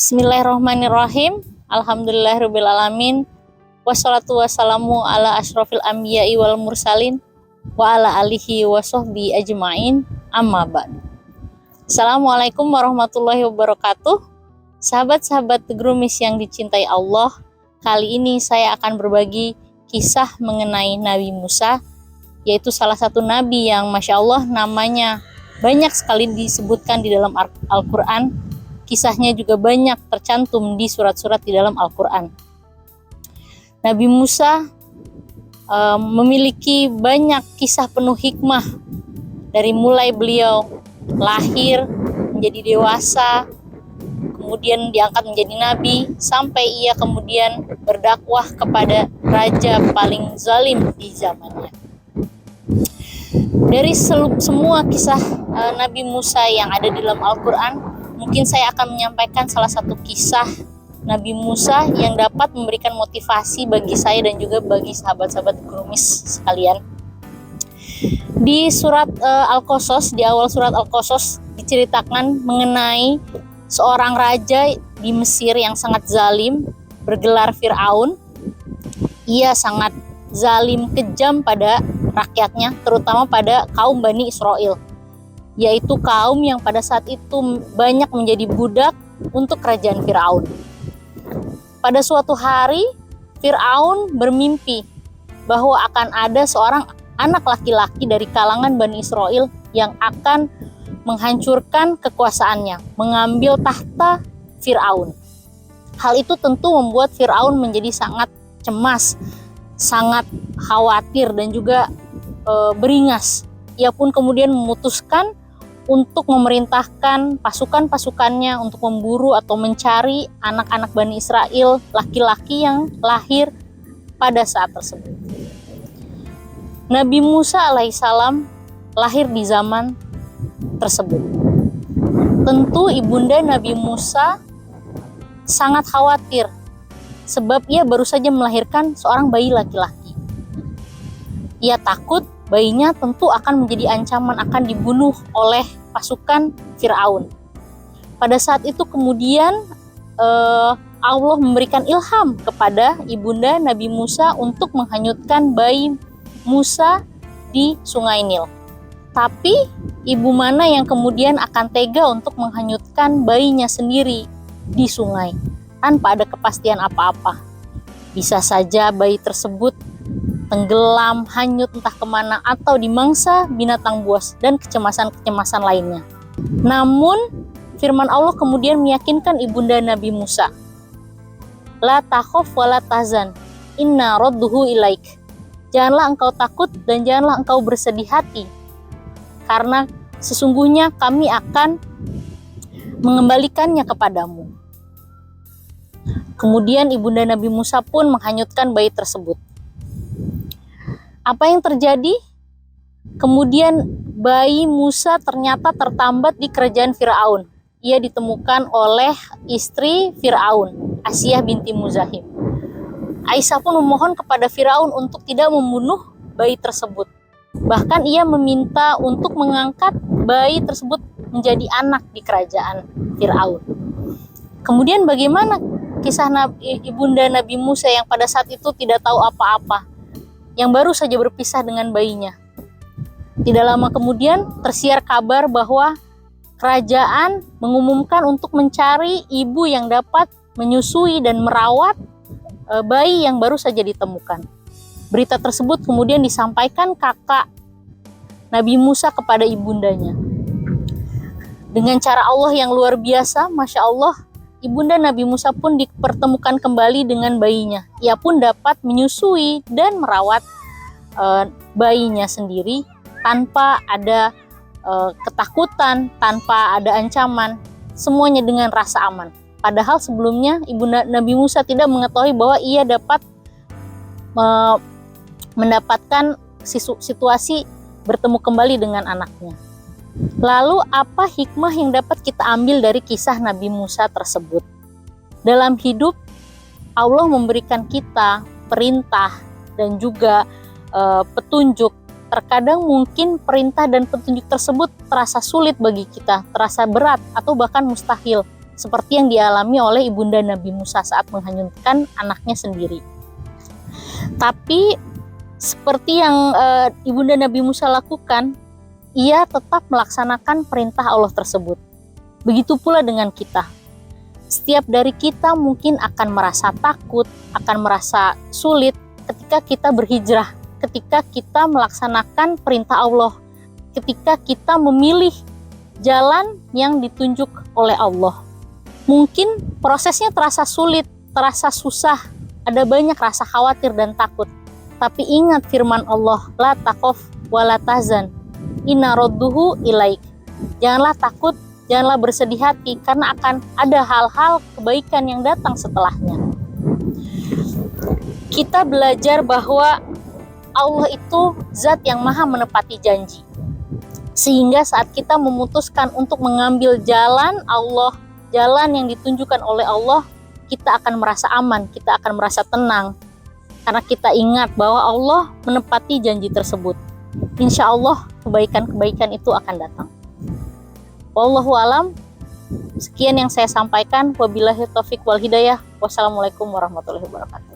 Bismillahirrahmanirrahim. Alhamdulillahirrabbilalamin. Wassalatu wassalamu ala ashrafil anbiya'i wal mursalin wa ala alihi wa sahbihi ajma'in, amma ba'd. Assalamualaikum warahmatullahi wabarakatuh. Sahabat-sahabat Grumis yang dicintai Allah, kali ini saya akan berbagi kisah mengenai Nabi Musa, yaitu salah satu nabi yang Masya Allah namanya banyak sekali disebutkan di dalam Al-Quran. Kisahnya juga banyak tercantum di surat-surat di dalam Al-Quran. Nabi Musa memiliki banyak kisah penuh hikmah, dari mulai beliau lahir, menjadi dewasa, kemudian diangkat menjadi nabi, sampai ia kemudian berdakwah kepada raja paling zalim di zamannya. Dari semua kisah Nabi Musa yang ada di dalam Al-Quran, mungkin saya akan menyampaikan salah satu kisah Nabi Musa yang dapat memberikan motivasi bagi saya dan juga bagi sahabat-sahabat Grumis sekalian. Di surat Al-Qasas, di awal surat Al-Qasas diceritakan mengenai seorang raja di Mesir yang sangat zalim, bergelar Fir'aun. Ia sangat zalim, kejam pada rakyatnya, terutama pada kaum Bani Israel, yaitu kaum yang pada saat itu banyak menjadi budak untuk kerajaan Fir'aun. Pada suatu hari, Fir'aun bermimpi bahwa akan ada seorang anak laki-laki dari kalangan Bani Israel yang akan menghancurkan kekuasaannya, mengambil tahta Fir'aun. Hal itu tentu membuat Fir'aun menjadi sangat cemas, sangat khawatir dan juga beringas. Ia pun kemudian memutuskan untuk memerintahkan pasukan-pasukannya untuk memburu atau mencari anak-anak Bani Israel, laki-laki yang lahir pada saat tersebut. Nabi Musa alaihissalam lahir di zaman tersebut. Tentu ibunda Nabi Musa sangat khawatir, sebab ia baru saja melahirkan seorang bayi laki-laki. Ia takut bayinya tentu akan menjadi ancaman, akan dibunuh oleh pasukan Fir'aun. Pada saat itu kemudian Allah memberikan ilham kepada ibunda Nabi Musa untuk menghanyutkan bayi Musa di Sungai Nil. Tapi ibu mana yang kemudian akan tega untuk menghanyutkan bayinya sendiri di sungai tanpa ada kepastian apa-apa? Bisa saja bayi tersebut tenggelam, hanyut entah kemana, atau dimangsa binatang buas dan kecemasan-kecemasan lainnya. Namun firman Allah kemudian meyakinkan ibunda Nabi Musa, la takhaf wa la tahzan, inna radduhu ilaik. Janganlah engkau takut dan janganlah engkau bersedih hati, karena sesungguhnya kami akan mengembalikannya kepadamu. Kemudian ibunda Nabi Musa pun menghanyutkan bayi tersebut. Apa yang terjadi? Kemudian bayi Musa ternyata tertambat di kerajaan Fir'aun. Ia ditemukan oleh istri Fir'aun, Asyah binti Muzahim. Aisyah pun memohon kepada Fir'aun untuk tidak membunuh bayi tersebut. Bahkan ia meminta untuk mengangkat bayi tersebut menjadi anak di kerajaan Fir'aun. Kemudian bagaimana kisah ibunda Nabi Musa yang pada saat itu tidak tahu apa-apa, yang baru saja berpisah dengan bayinya? Tidak lama kemudian tersiar kabar bahwa kerajaan mengumumkan untuk mencari ibu yang dapat menyusui dan merawat bayi yang baru saja ditemukan. Berita tersebut kemudian disampaikan kakak Nabi Musa kepada ibundanya. Dengan cara Allah yang luar biasa, Masya Allah, ibunda Nabi Musa pun dipertemukan kembali dengan bayinya. Ia pun dapat menyusui dan merawat bayinya sendiri tanpa ada ketakutan, tanpa ada ancaman, semuanya dengan rasa aman. Padahal sebelumnya ibunda Nabi Musa tidak mengetahui bahwa ia dapat mendapatkan situasi bertemu kembali dengan anaknya. Lalu apa hikmah yang dapat kita ambil dari kisah Nabi Musa tersebut? Dalam hidup, Allah memberikan kita perintah dan juga petunjuk. Terkadang mungkin perintah dan petunjuk tersebut terasa sulit bagi kita, terasa berat atau bahkan mustahil. seperti yang dialami oleh ibunda Nabi Musa saat menghanyutkan anaknya sendiri. Tapi seperti yang ibunda Nabi Musa lakukan, ia tetap melaksanakan perintah Allah tersebut. Begitu pula dengan kita. Setiap dari kita mungkin akan merasa takut, akan merasa sulit ketika kita berhijrah, ketika kita melaksanakan perintah Allah, ketika kita memilih jalan yang ditunjuk oleh Allah. Mungkin prosesnya terasa sulit, terasa susah, ada banyak rasa khawatir dan takut. Tapi ingat firman Allah, la takhaf wa la tahzan, inna radduhu ilaik. Janganlah takut, janganlah bersedih hati, karena akan ada hal-hal kebaikan yang datang setelahnya. Kita belajar bahwa Allah itu zat yang maha menepati janji. Sehingga saat kita memutuskan untuk mengambil jalan Allah, jalan yang ditunjukkan oleh Allah, kita akan merasa aman, kita akan merasa tenang. Karena kita ingat bahwa Allah menepati janji tersebut. Insya Allah kebaikan-kebaikan itu akan datang. Wallahu alam. Sekian yang saya sampaikan. Wabillahi taufik wal hidayah. Wassalamualaikum warahmatullahi wabarakatuh.